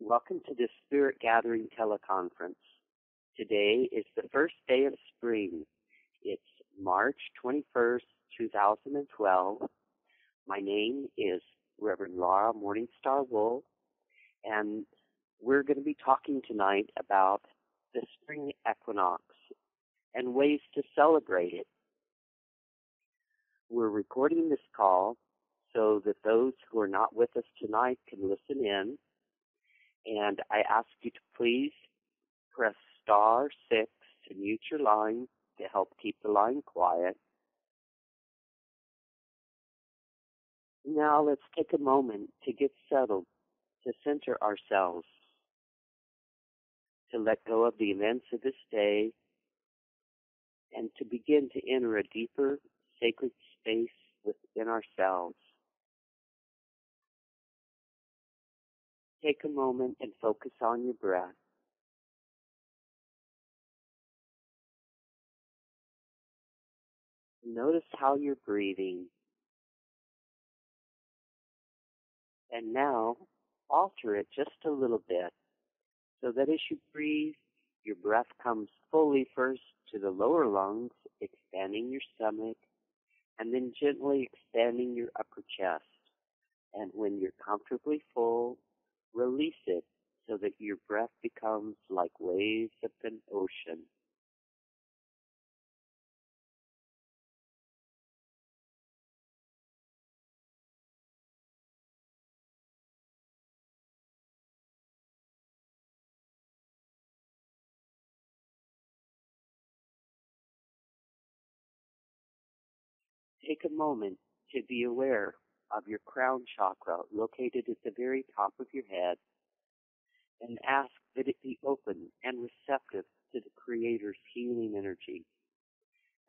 Welcome to this Spirit Gathering teleconference. Today is the first day of spring. It's March 21st, 2012. My name is Reverend Laura Morningstar Wolfe, and we're going to be talking tonight about the spring equinox and ways to celebrate it. We're recording this call so that those who are not with us tonight can listen in. And I ask you to please press *6 to mute your line to help keep the line quiet. Now let's take a moment to get settled, to center ourselves, to let go of the events of this day, and to begin to enter a deeper, sacred space within ourselves. Take a moment and focus on your breath. Notice how you're breathing. And now, alter it just a little bit so that as you breathe, your breath comes fully first to the lower lungs, expanding your stomach, and then gently expanding your upper chest. And when you're comfortably full, release it so that your breath becomes like waves of an ocean. Take a moment to be aware of your crown chakra located at the very top of your head and ask that it be open and receptive to the Creator's healing energy.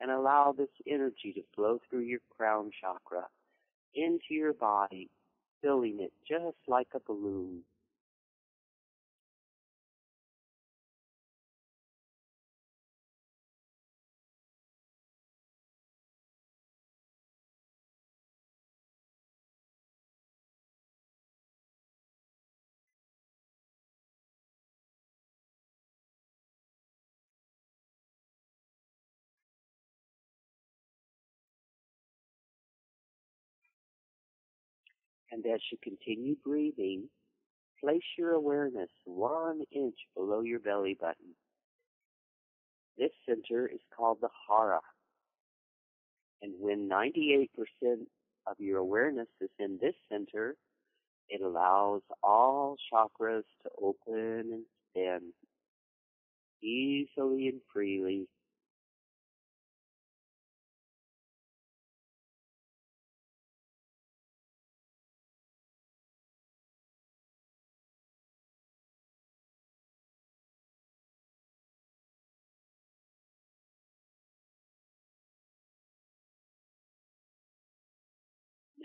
And allow this energy to flow through your crown chakra into your body, filling it just like a balloon. And as you continue breathing, place your awareness 1 inch below your belly button. This center is called the hara. And when 98% of your awareness is in this center, it allows all chakras to open and expand easily and freely.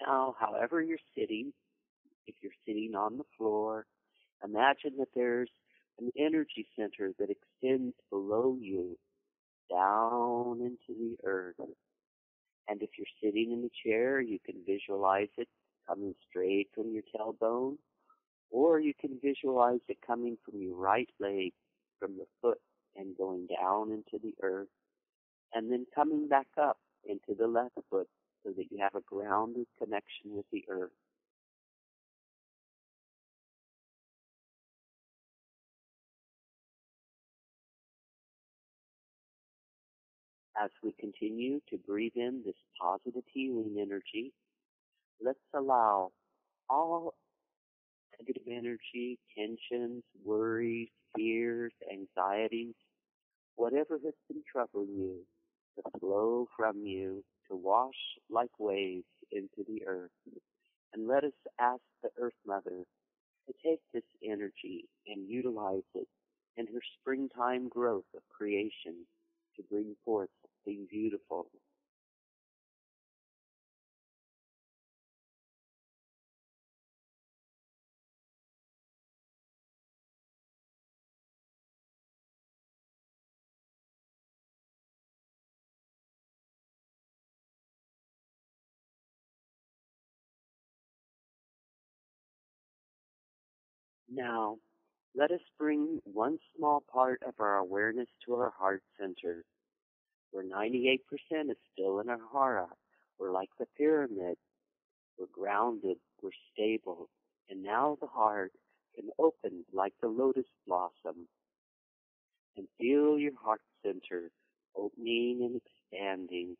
Now, however you're sitting, if you're sitting on the floor, imagine that there's an energy center that extends below you down into the earth. And if you're sitting in the chair, you can visualize it coming straight from your tailbone, or you can visualize it coming from your right leg, from the foot, and going down into the earth, and then coming back up into the left foot so that you have a grounded connection with the earth. As we continue to breathe in this positive healing energy, let's allow all negative energy, tensions, worries, fears, anxieties, whatever has been troubling you, to flow from you, to wash like waves into the earth. And let us ask the Earth Mother to take this energy and utilize it in her springtime growth of creation to bring forth something beautiful. Now, Let us bring one small part of our awareness to our heart center, where 98% is still in our hara. We're like the pyramid. We're grounded. We're stable. And now the heart can open like the lotus blossom. And feel your heart center opening and expanding,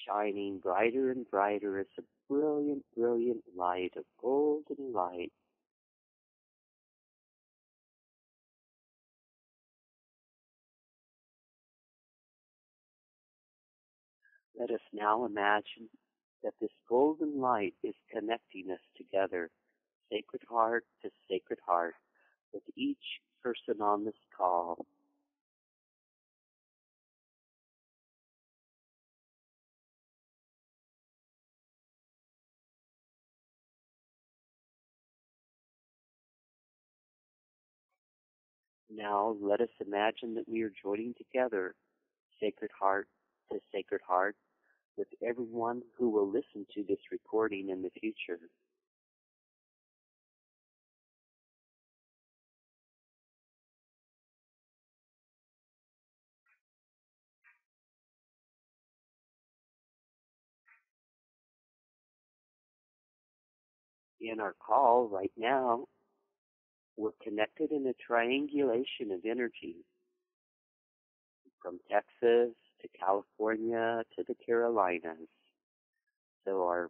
shining brighter and brighter as a brilliant, brilliant light of golden light. Let us now imagine that this golden light is connecting us together, sacred heart to sacred heart, with each person on this call. Now let us imagine that we are joining together, sacred heart to sacred heart, with everyone who will listen to this recording in the future. In our call right now, we're connected in a triangulation of energy from Texas to California to the Carolinas. So our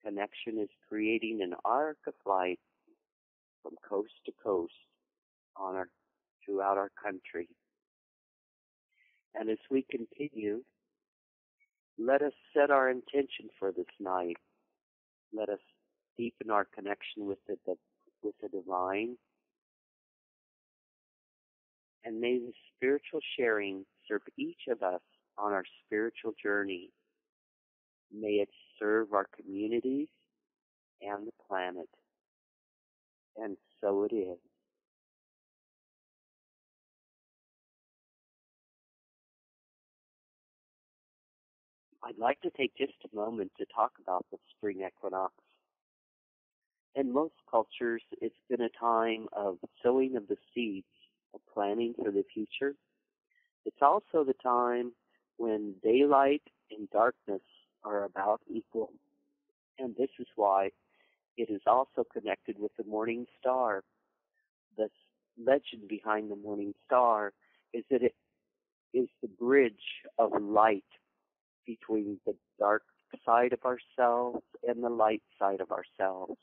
connection is creating an arc of light from coast to coast throughout our country. And as we continue, let us set our intention for this night. Let us deepen our connection with the divine. And may the spiritual sharing serve each of us on our spiritual journey. May it serve our communities and the planet. And so it is. I'd like to take just a moment to talk about the spring equinox. In most cultures, it's been a time of sowing of the seeds, of planning for the future. It's also the time when daylight and darkness are about equal. And this is why it is also connected with the morning star. The legend behind the morning star is that it is the bridge of light between the dark side of ourselves and the light side of ourselves.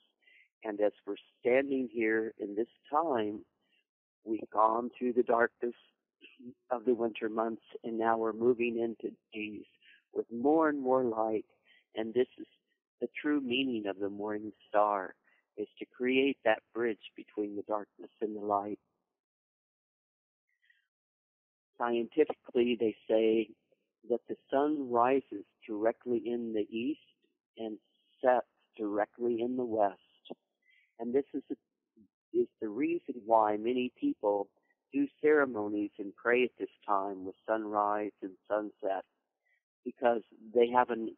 And as we're standing here in this time, we've gone through the darkness of the winter months, and now we're moving into days with more and more light. And this is the true meaning of the morning star, is to create that bridge between the darkness and the light. Scientifically, they say that the sun rises directly in the east and sets directly in the west. And this is the reason why many people do ceremonies and pray at this time with sunrise and sunset, because they have an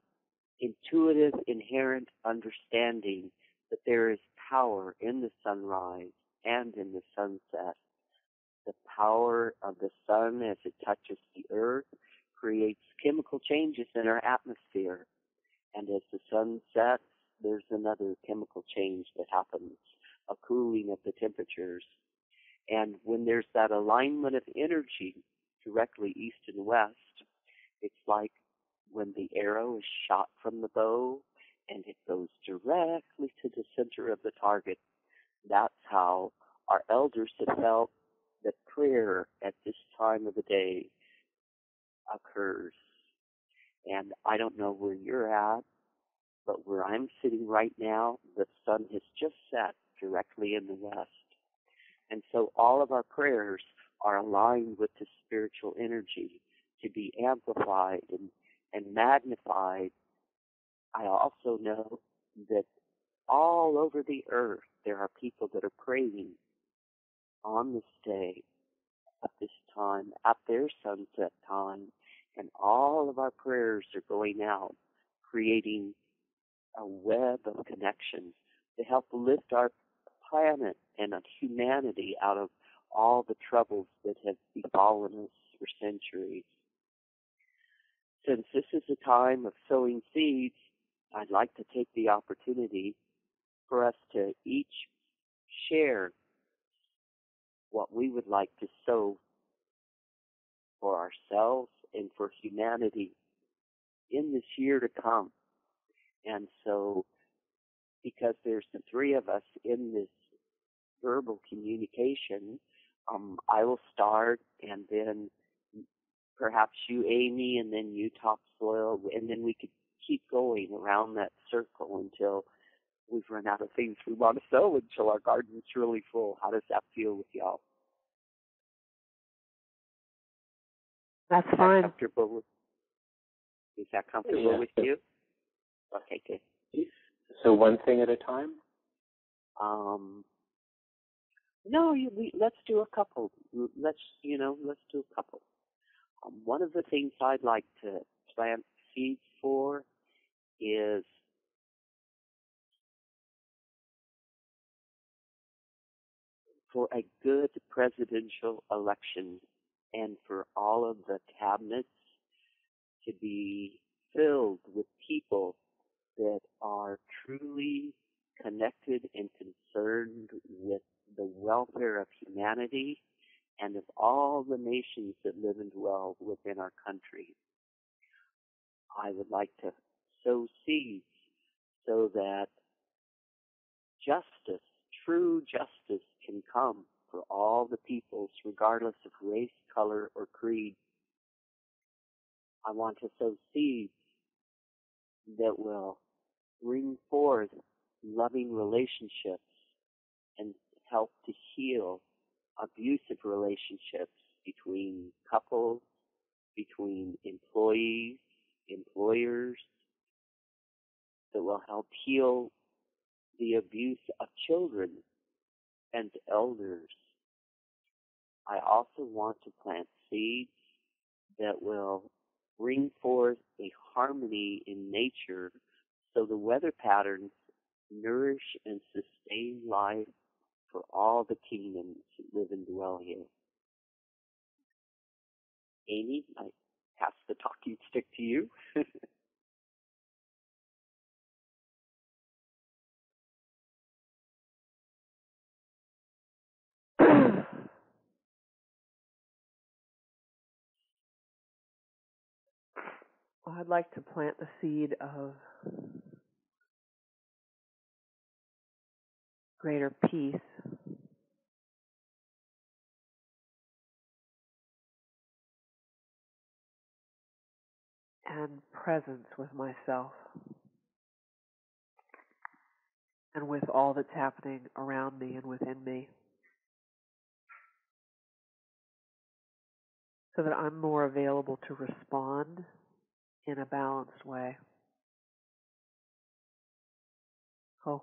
intuitive, inherent understanding that there is power in the sunrise and in the sunset. The power of the sun as it touches the earth creates chemical changes in our atmosphere. And as the sun sets, there's another chemical change that happens, a cooling of the temperatures. And when there's that alignment of energy directly east and west, it's like when the arrow is shot from the bow and it goes directly to the center of the target. That's how our elders have felt that prayer at this time of the day occurs. And I don't know where you're at, but where I'm sitting right now, the sun has just set directly in the west. And so all of our prayers are aligned with the spiritual energy to be amplified and magnified. I also know that all over the earth there are people that are praying on this day, at this time, at their sunset time, and all of our prayers are going out, creating a web of connections to help lift our planet and of humanity out of all the troubles that have befallen us for centuries. Since this is a time of sowing seeds, I'd like to take the opportunity for us to each share what we would like to sow for ourselves and for humanity in this year to come. And so, because there's the three of us in this verbal communication, I will start, and then perhaps you, Amy, and then you, Topsoil, and then we could keep going around that circle until we've run out of things we want to sow, until our garden's really full. How does that feel with y'all? That's fine. Is that comfortable with you? Okay, good. So one thing at a time? No, let's do a couple. Let's do a couple. One of the things I'd like to plant seeds for is for a good presidential election and for all of the cabinets to be filled with people that are truly connected and concerned with the welfare of humanity and of all the nations that live and dwell within our country. I would like to sow seeds so that justice, true justice, can come for all the peoples, regardless of race, color, or creed. I want to sow seeds that will bring forth loving relationships and help to heal abusive relationships between couples, between employees, employers, that will help heal the abuse of children and elders. I also want to plant seeds that will bring forth a harmony in nature so the weather patterns nourish and sustain life for all the kingdoms that live and dwell here. Amy, I pass the talking stick to you. Well, I'd like to plant the seed of greater peace and presence with myself and with all that's happening around me and within me, so that I'm more available to respond in a balanced way. Oh.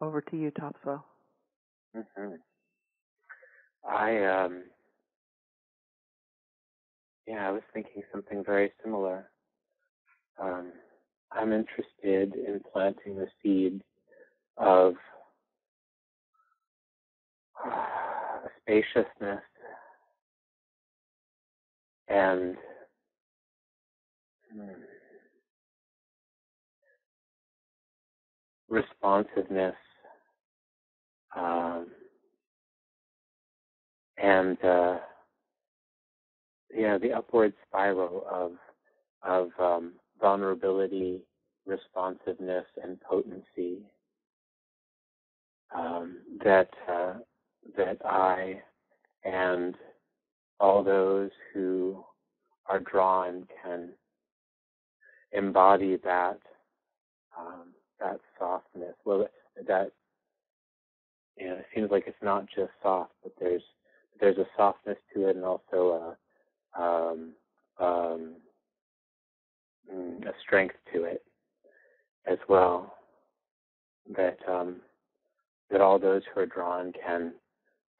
Over to you, Topsoil. Mm-hmm. I was thinking something very similar. I'm interested in planting the seeds of spaciousness and responsiveness and the upward spiral of vulnerability, responsiveness, and potency that I and all those who are drawn can embody that softness. Well, that it seems like it's not just soft, but there's a softness to it, and also a strength to it as well. That all those who are drawn can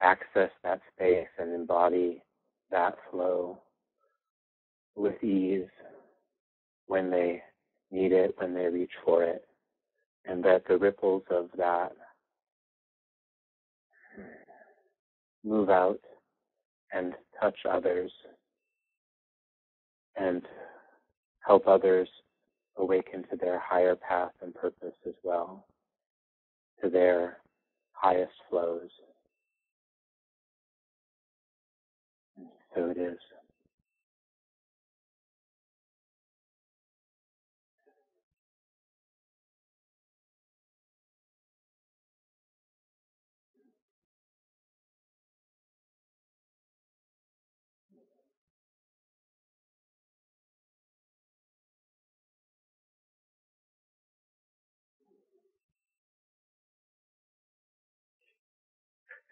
access that space and embody that flow with ease when they need it, when they reach for it. and that the ripples of that move out and touch others and help others awaken to their higher path and purpose as well, to their highest flows. And so it is.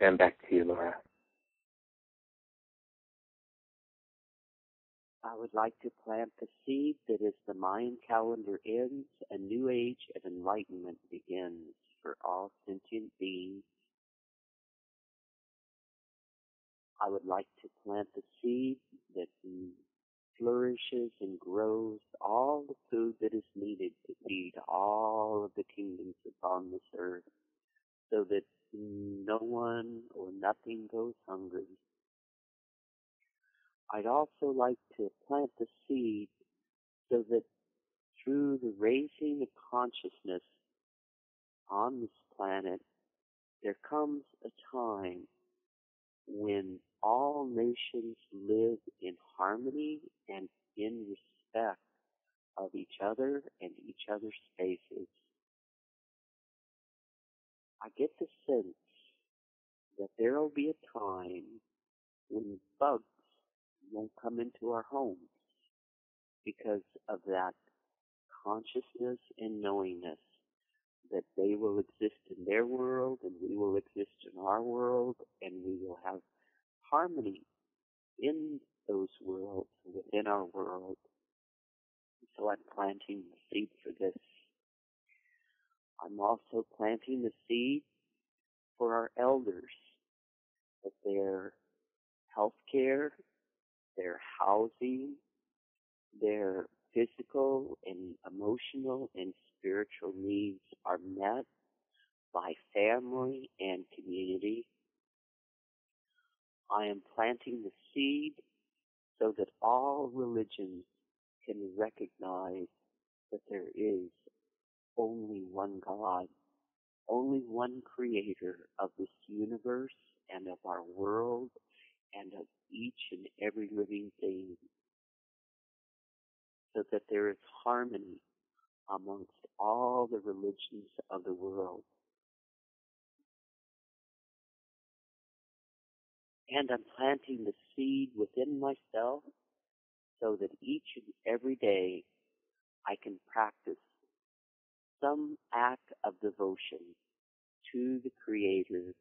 And back to you, Laura. I would like to plant the seed that as the Mayan calendar ends, a new age of enlightenment begins for all sentient beings. I would like to plant the seed that flourishes and grows all the food that is needed to feed all of the kingdoms upon this earth, so that no one or nothing goes hungry. I'd also like to plant the seed so that through the raising of consciousness on this planet, there comes a time when all nations live in harmony and in respect of each other and each other's spaces. I get the sense that there will be a time when bugs won't come into our homes because of that consciousness and knowingness that they will exist in their world and we will exist in our world, and we will have harmony in those worlds within our world. So I'm planting the seed for this. I'm also planting the seed for our elders, that their health care, their housing, their physical and emotional and spiritual needs are met by family and community. I am planting the seed so that all religions can recognize that there is only one God, only one creator of this universe and of our world and of each and every living thing, so that there is harmony amongst all the religions of the world. And I'm planting the seed within myself so that each and every day I can practice some act of devotion to the Creator,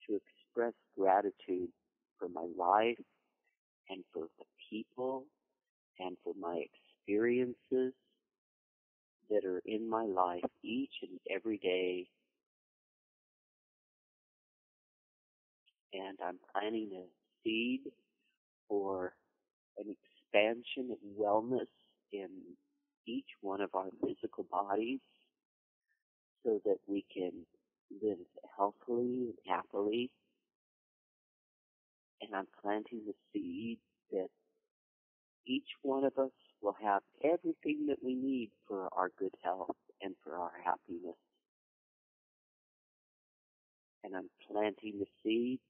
to express gratitude for my life and for the people and for my experiences that are in my life each and every day. And I'm planting a seed for an expansion of wellness in each one of our physical bodies so that we can live healthily and happily. And I'm planting the seed that each one of us will have everything that we need for our good health and for our happiness. And I'm planting the seed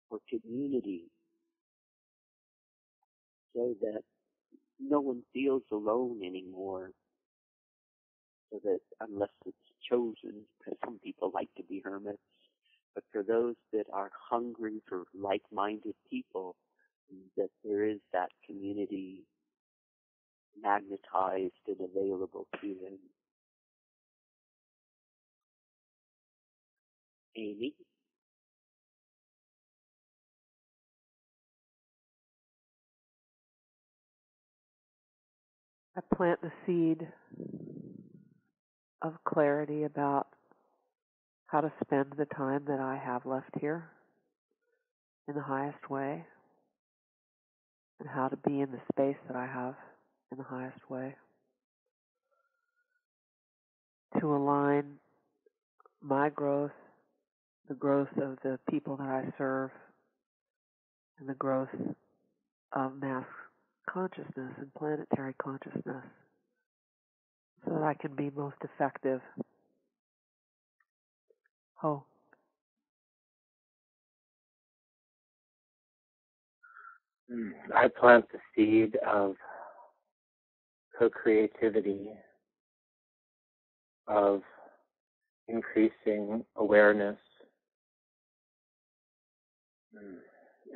for community so that no one feels alone anymore. So that unless it's chosen, because some people like to be hermits, but for those that are hungry for like-minded people, that there is that community magnetized and available to them. Amy? I plant the seed of clarity about how to spend the time that I have left here in the highest way, and how to be in the space that I have in the highest way. to align my growth, the growth of the people that I serve, and the growth of mass consciousness and planetary consciousness so that I can be most effective. Oh. I plant the seed of co-creativity, of increasing awareness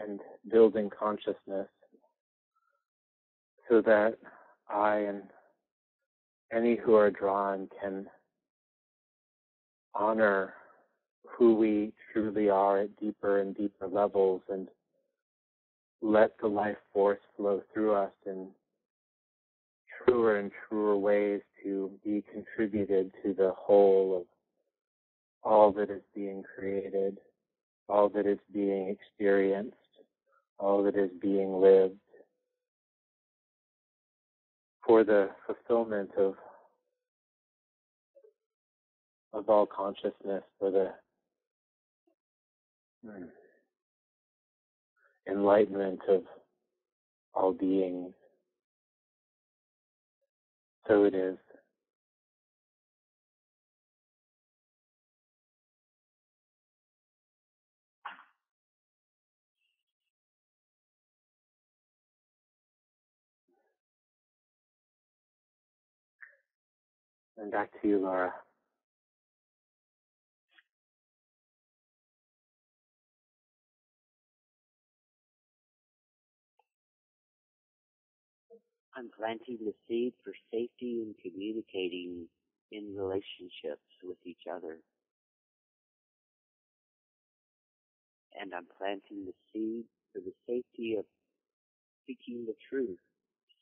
and building consciousness so that I and any who are drawn can honor who we truly are at deeper and deeper levels and let the life force flow through us in truer and truer ways to be contributed to the whole of all that is being created, all that is being experienced, all that is being lived, for the fulfillment of all consciousness, for the enlightenment of all beings. So it is. And back to you, Laura. I'm planting the seed for safety and communicating in relationships with each other. And I'm planting the seed for the safety of speaking the truth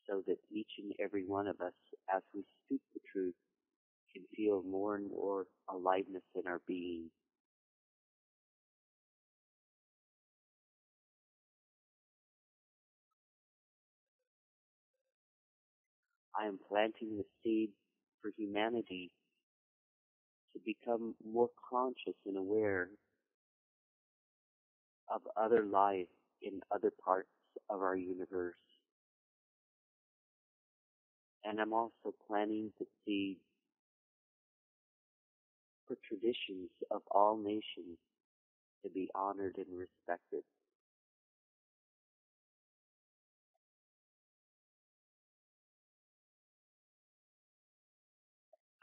so that each and every one of us, as we speak the truth, can feel more and more aliveness in our being. I am planting the seed for humanity to become more conscious and aware of other life in other parts of our universe. And I'm also planting the seed for traditions of all nations to be honored and respected.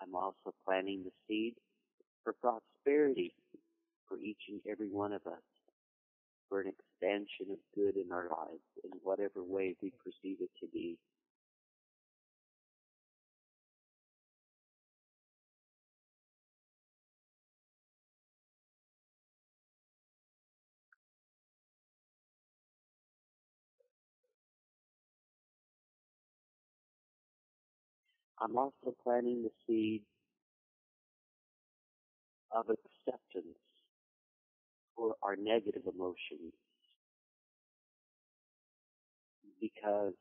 I'm also planting the seed for prosperity for each and every one of us, for an expansion of good in our lives in whatever way we perceive it to be. I'm also planting the seed of acceptance for our negative emotions because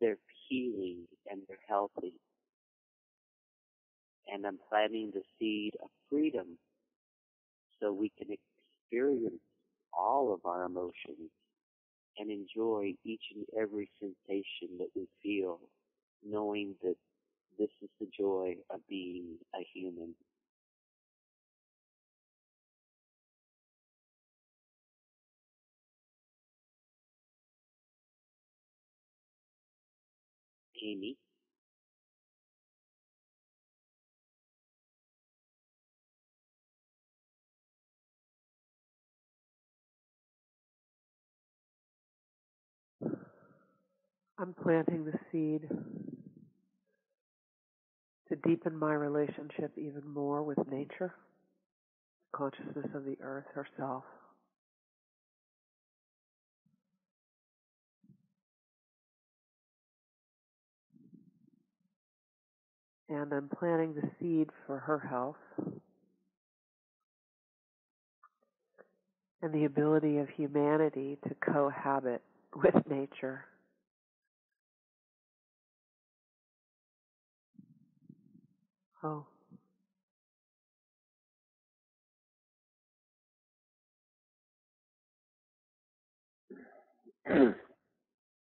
they're healing and they're healthy. And I'm planting the seed of freedom so we can experience all of our emotions and enjoy each and every sensation that we feel, knowing that this is the joy of being a human. Amy? I'm planting the seed to deepen my relationship even more with nature, consciousness of the earth herself. And I'm planting the seed for her health and the ability of humanity to cohabit with nature. Oh.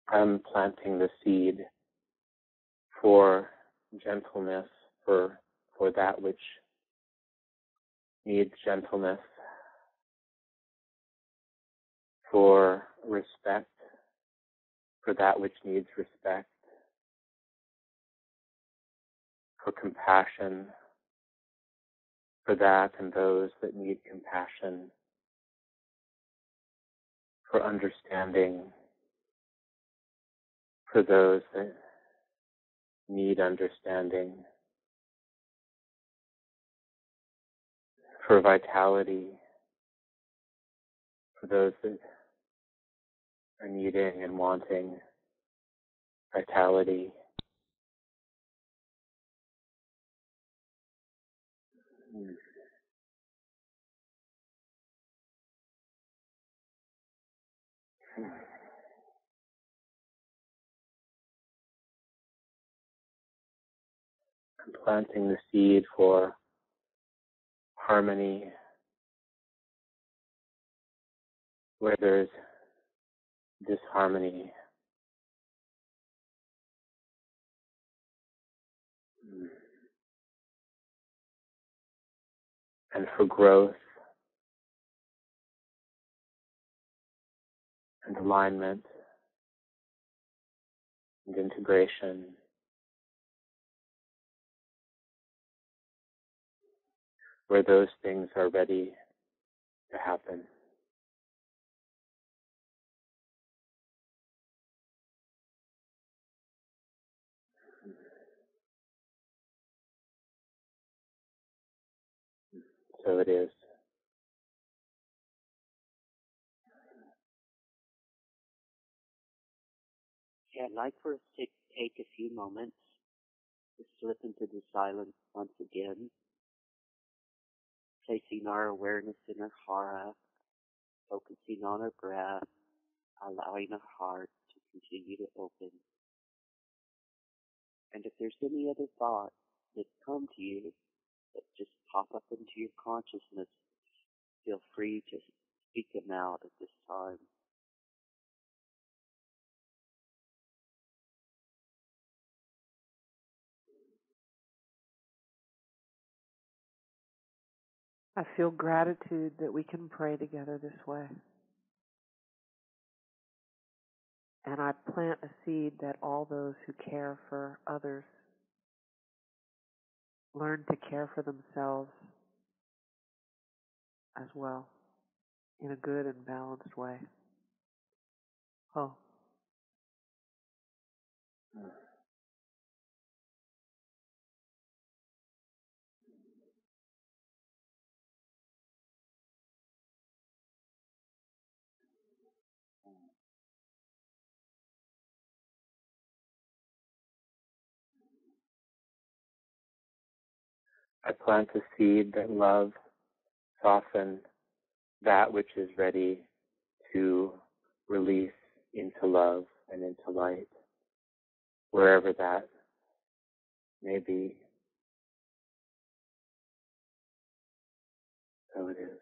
I'm planting the seed for gentleness, for that which needs gentleness, for respect, for that which needs respect, for compassion, for that and those that need compassion, for understanding, for those that need understanding, for vitality, for those that are needing and wanting vitality. I'm planting the seed for harmony where there's disharmony. And for growth and alignment and integration, where those things are ready to happen. So it is. Yeah, I'd like for us to take a few moments to slip into the silence once again, placing our awareness in our hara, focusing on our breath, allowing our heart to continue to open. And if there's any other thoughts that come to you that just pop up into your consciousness, feel free to speak them out at this time. I feel gratitude that we can pray together this way. And I plant a seed that all those who care for others learn to care for themselves as well in a good and balanced way. Oh. I plant a seed that love soften that which is ready to release into love and into light, wherever that may be. So it is.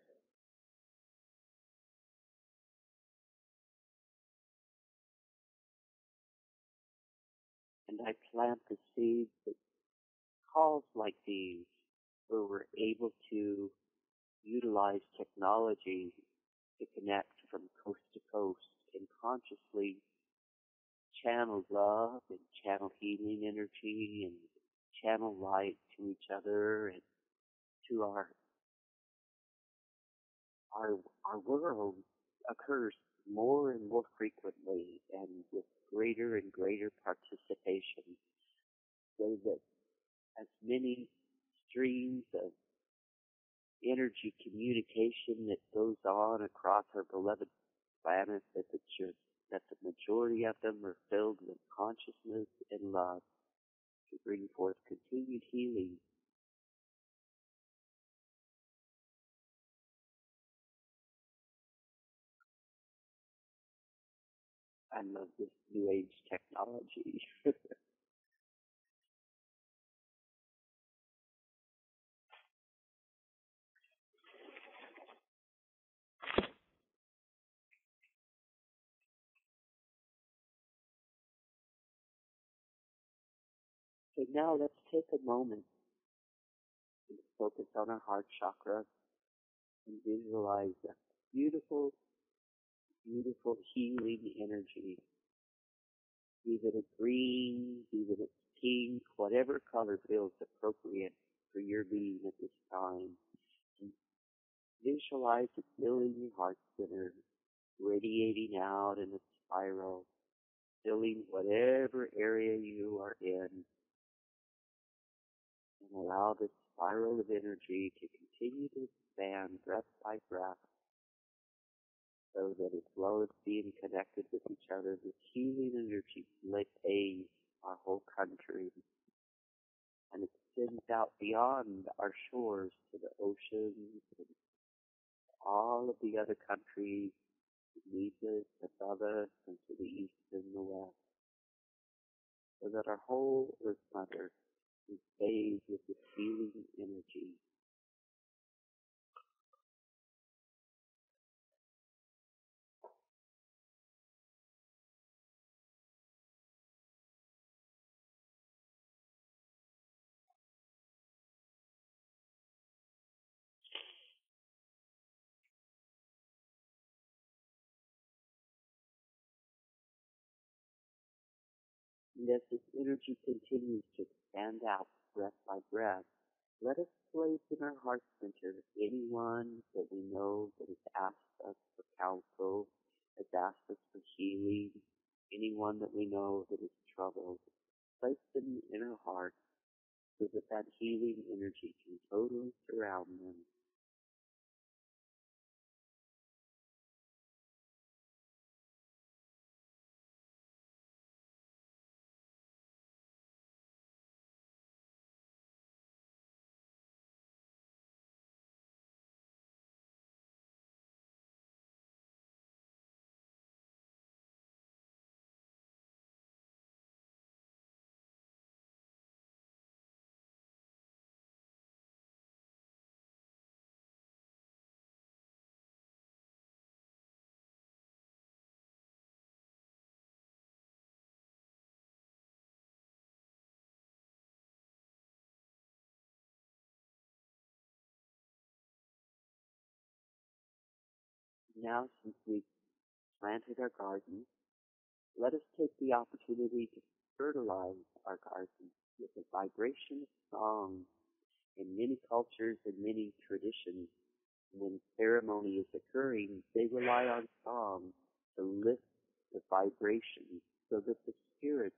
And I plant the seeds that calls like these, where we're able to utilize technology to connect from coast to coast and consciously channel love and channel healing energy and channel light to each other and to our world occurs more and more frequently and with greater and greater participation, so that as many streams of energy communication that goes on across our beloved planet, that the majority of them are filled with consciousness and love to bring forth continued healing. I love this new age technology. So now let's take a moment and focus on our heart chakra and visualize that beautiful, beautiful healing energy. Be it a green, be it a pink, whatever color feels appropriate for your being at this time. And visualize it filling your heart center, radiating out in a spiral, filling whatever area you are in, and allow this spiral of energy to continue to expand breath by breath, so that as well as being connected with each other, this healing energy bathes our whole country and extends out beyond our shores to the oceans and all of the other countries beneath us, above us, and to the east and the west, so that our whole Earth Mother is bathed with this healing energy. And as this energy continues to expand out breath by breath, let us place in our heart center anyone that we know that has asked us for counsel, has asked us for healing, anyone that we know that is troubled. Place them in our heart so that that healing energy can totally surround them. Now, since we've planted our garden, let us take the opportunity to fertilize our garden with the vibration of song. In many cultures and many traditions, when ceremony is occurring, they rely on song to lift the vibration so that the spirit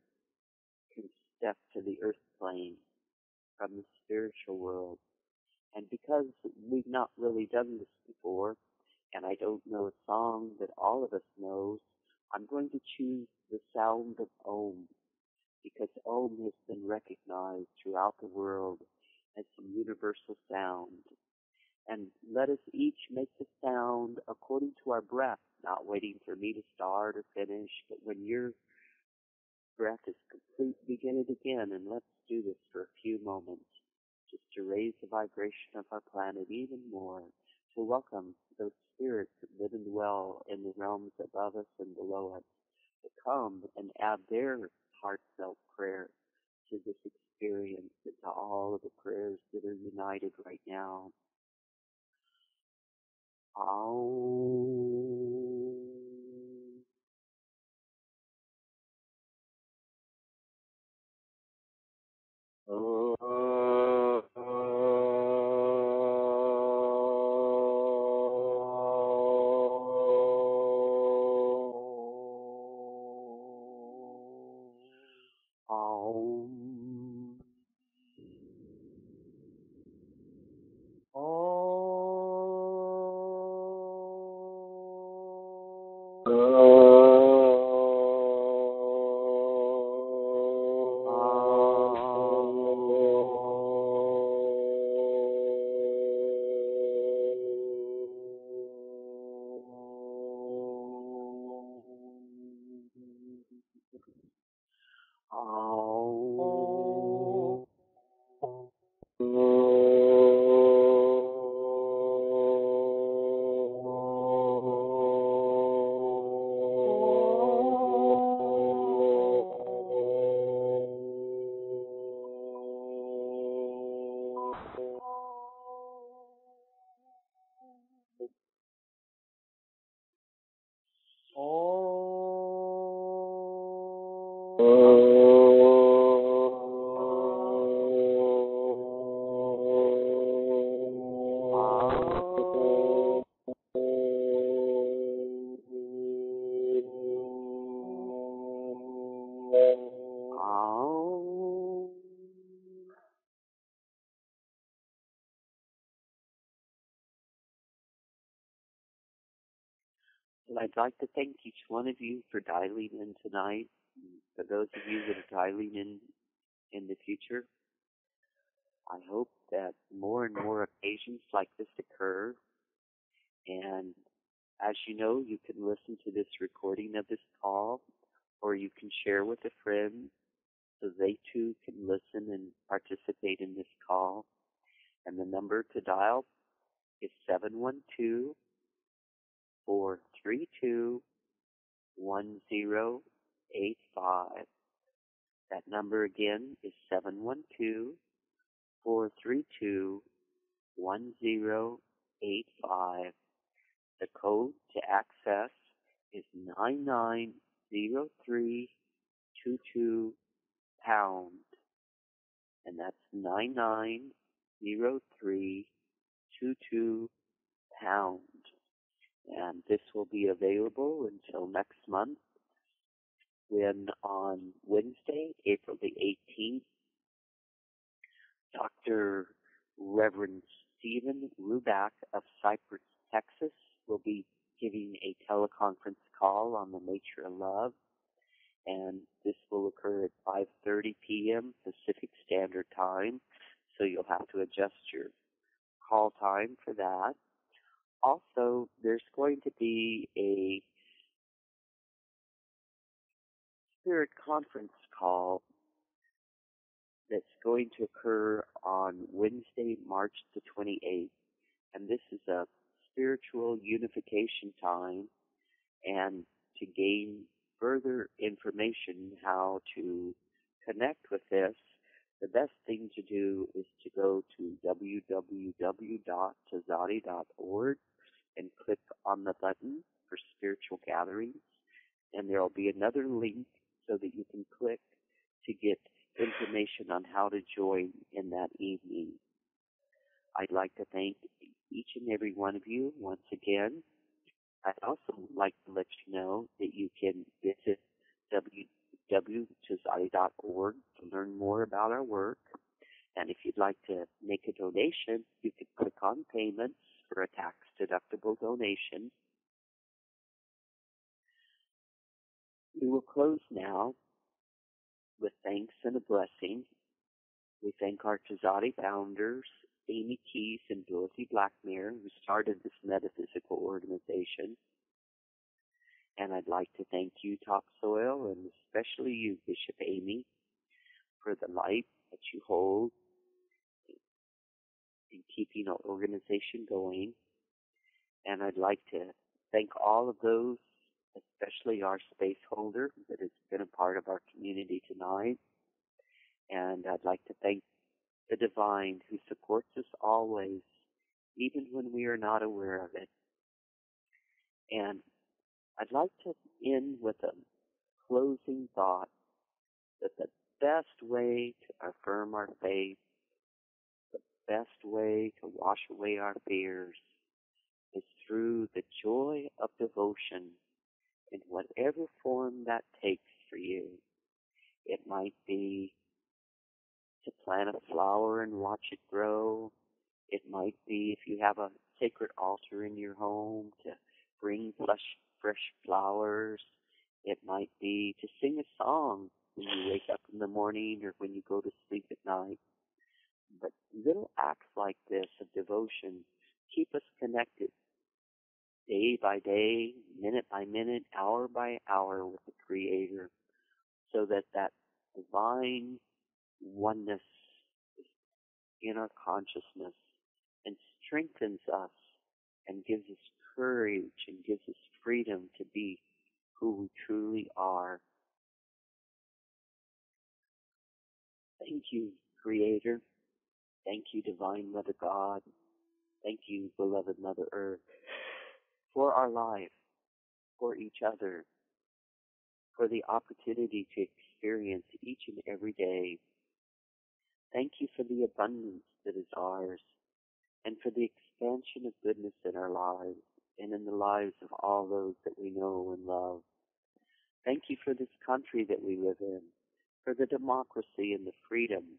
can step to the earth plane from the spiritual world. And because we've not really done this before, and I don't know a song that all of us knows, I'm going to choose the sound of Om, because Om has been recognized throughout the world as a universal sound. And let us each make the sound according to our breath, not waiting for me to start or finish, but when your breath is complete, begin it again, and let's do this for a few moments, just to raise the vibration of our planet even more, to welcome those spirits that live and dwell in the realms above us and below us, to come and add their heartfelt prayer to this experience and to all of the prayers that are united right now. And I'd like to thank each one of you for dialing in tonight. For those of you that are dialing in the future, I hope that more and more occasions like this occur. And as you know, you can listen to this recording of this call, or you can share with a friend so they too can listen and participate in this call. And the number to dial is 712-432-1085. That number again is 712-432-1085. The code to access is 990322 pound, and that's 990322 pound. And this will be available until next month, when on Wednesday, April the 18th, Dr. Reverend Stephen Ruback of Cypress, Texas, will be giving a teleconference call on the nature of love, and this will occur at 5:30 p.m. Pacific Standard Time, so you'll have to adjust your call time for that. Also, there's going to be a spirit conference call that's going to occur on Wednesday, March the 28th, and this is a spiritual unification time, and to gain further information how to connect with this, the best thing to do is to go to www.tzaddi.org and click on the button for spiritual gatherings, and there will be another link so that you can click to get information on how to join in that evening. I'd like to thank each and every one of you once again. I'd also like to let you know that you can visit www.tzaddi.org to learn more about our work. And if you'd like to make a donation, you can click on payments for a tax-deductible donation. We will close now with thanks and a blessing. We thank our Tzaddi founders, Amy Keys and Dorothy Blackmere, who started this metaphysical organization. And I'd like to thank you, Topsoil, and especially you, Bishop Amy, for the light that you hold in keeping our organization going. And I'd like to thank all of those, especially our space holder that has been a part of our community tonight. And I'd like to thank the Divine who supports us always, even when we are not aware of it. And I'd like to end with a closing thought that the best way to affirm our faith, the best way to wash away our fears, is through the joy of devotion in whatever form that takes for you. It might be to plant a flower and watch it grow. It might be, if you have a sacred altar in your home, to bring fresh flowers. It might be to sing a song when you wake up in the morning or when you go to sleep at night. But little acts like this of devotion keep us connected day by day, minute by minute, hour by hour with the Creator, so that divine oneness is in our consciousness and strengthens us and gives us courage and gives us freedom to be who we truly are. Thank you, Creator. Thank you, Divine Mother God. Thank you, beloved Mother Earth, for our life, for each other, for the opportunity to experience each and every day. Thank you for the abundance that is ours, and for the expansion of goodness in our lives and in the lives of all those that we know and love. Thank you for this country that we live in, for the democracy and the freedom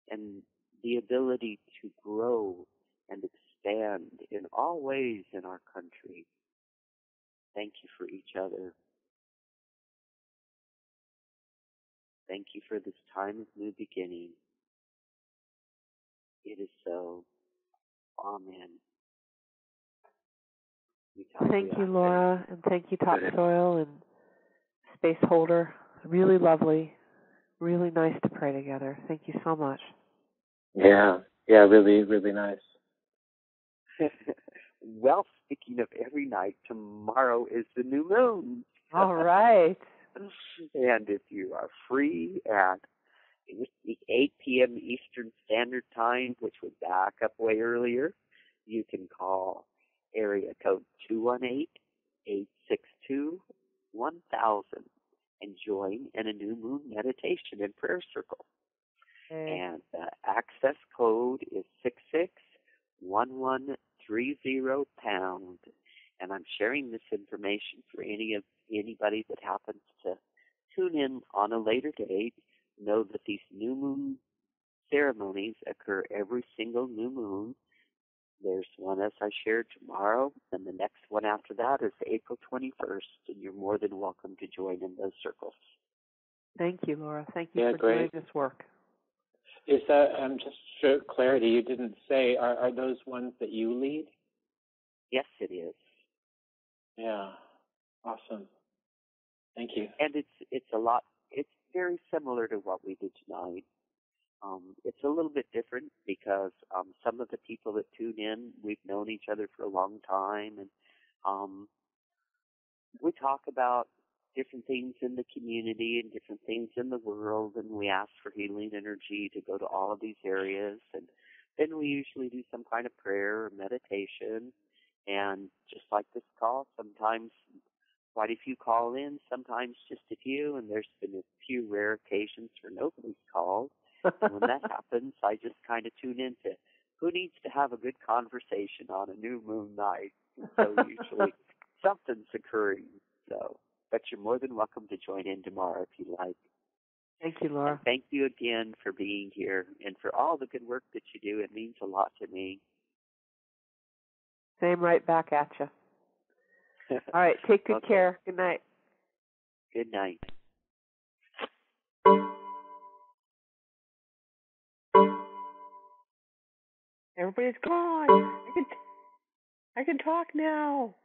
and the ability to grow and expand in all ways in our country. Thank you for each other. Thank you for this time of new beginning. It is so. Amen. Thank you, Laura, and thank you, Topsoil and Space Holder. Really lovely. Really nice to pray together. Thank you so much. Yeah, really, really nice. Well, speaking of every night, tomorrow is the new moon. All right. And if you are free at 8 p.m. Eastern Standard Time, which would back up way earlier, you can call area code 218-862-1000 and join in a new moon meditation and prayer circle. Okay. And the access code is 661130#. And I'm sharing this information for anybody that happens to tune in on a later date. Know that these new moon ceremonies occur every single new moon. There's one, as I shared, tomorrow, and the next one after that is April 21st, and you're more than welcome to join in those circles. Thank you, Laura. Thank you for great. doing this work. Is that, just for clarity, you didn't say, are those ones that you lead? Yes, it is. Yeah, awesome. Thank you. And it's very similar to what we did tonight. It's a little bit different because some of the people that tune in, we've known each other for a long time, and we talk about different things in the community and different things in the world, and we ask for healing energy to go to all of these areas, and then we usually do some kind of prayer or meditation, and just like this call, sometimes quite a few call in, sometimes just a few, and there's been a few rare occasions where nobody's called. And when that happens, I just kind of tune into who needs to have a good conversation on a new moon night. And so usually something's occurring. So, but you're more than welcome to join in tomorrow if you like. Thank you, Laura. And thank you again for being here and for all the good work that you do. It means a lot to me. Same right back at you. All right, take good care. Good night. Good night. Everybody's gone. I can talk now.